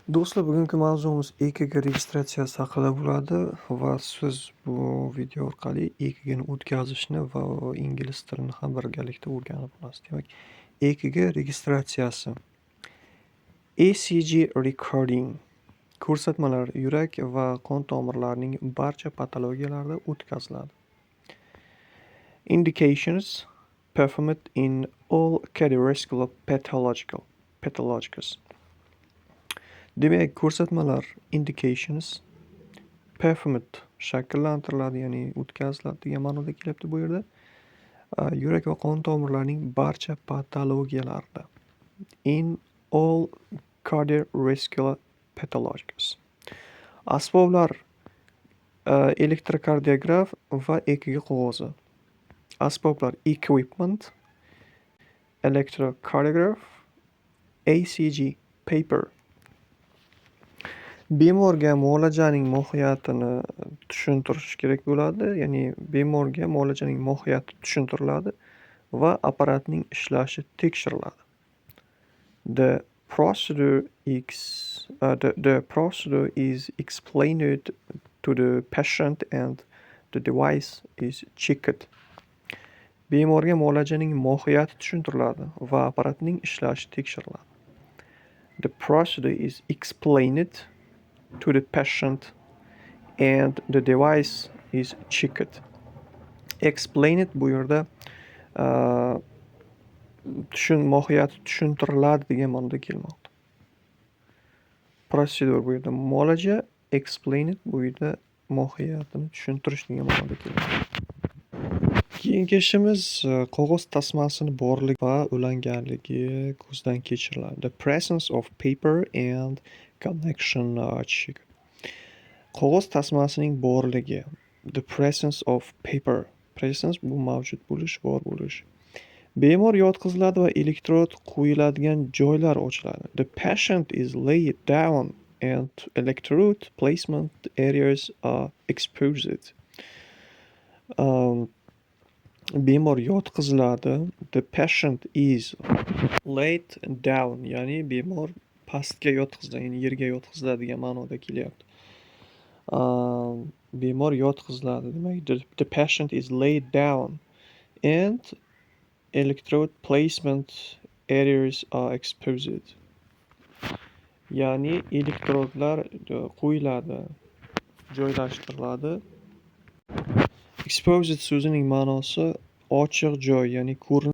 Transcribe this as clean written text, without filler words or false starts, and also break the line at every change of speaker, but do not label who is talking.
Do'stlar, bugungi mavzumiz EKG registratsiyasi haqida bo'ladi va siz bu video orqali EKGni o'tkazishni va ingliz tilini ham birgalikda o'rganib olasiz. Demak, EKG registratsiyasi. ECG recording ko'rsatmalar yurak va qon tomirlarining barcha patologiyalarida o'tkaziladi. Indications performed in all cardiovascular pathologies. Demak, ko'rsatmalar indications performed shakllantiriladi, ya'ni o'tkaziladi degan ma'noda kelyapti bu yerda. Yurak va qon tomirlarining barcha patologiyalarida. In all cardiovascular pathologies. Asboblar elektrokardiograf va EKG qog'ozi. Asboblar equipment, electrocardiograph, ECG paper. Bemorga muolajaning mohiyatini tushuntirish kerak bo'ladi, ya'ni bemorga muolajaning mohiyati tushuntiriladi va apparatning ishlashi tekshiriladi. The procedure is explained to the patient and the device is checked. Bemorga muolajaning mohiyati tushuntiriladi va apparatning ishlashi tekshiriladi. The procedure is explained to the patient and the device is checked. Explained bu yerda mohiyati tushuntiriladi degan ma'noda kelmoqda. Prosedur bu yerda muolaja, explained bu yerda mohiyatini tushuntirish degan ma'noda kelmoqda. Keyingi ishimiz qog'oz tasmasini borligi va ulanganligi ko'zdan kechiriladi. The presence of paper and connection check. Qog'oz tasmasining borligi. The presence of paper. Presence bu mavjud bo'lish, bor bo'lish. Bemor yotqiziladi va elektrod qo'yiladigan joylar ochiladi. The patient is laid down and electrode placement areas are exposed. Bemor yotqiziladi. The patient is laid down, ya'ni bemor pastga yotqiziladi, ya'ni yerga yotqiziladi degan ma'noda kelyapti. Bemor yotqiziladi, demak the patient is laid down and electrode placement areas are exposed. Ya'ni elektrodlar qo'yiladi, joylashtiriladi. Exposed so'zining ma'nosi ochiq joy, ya'ni ko'rinib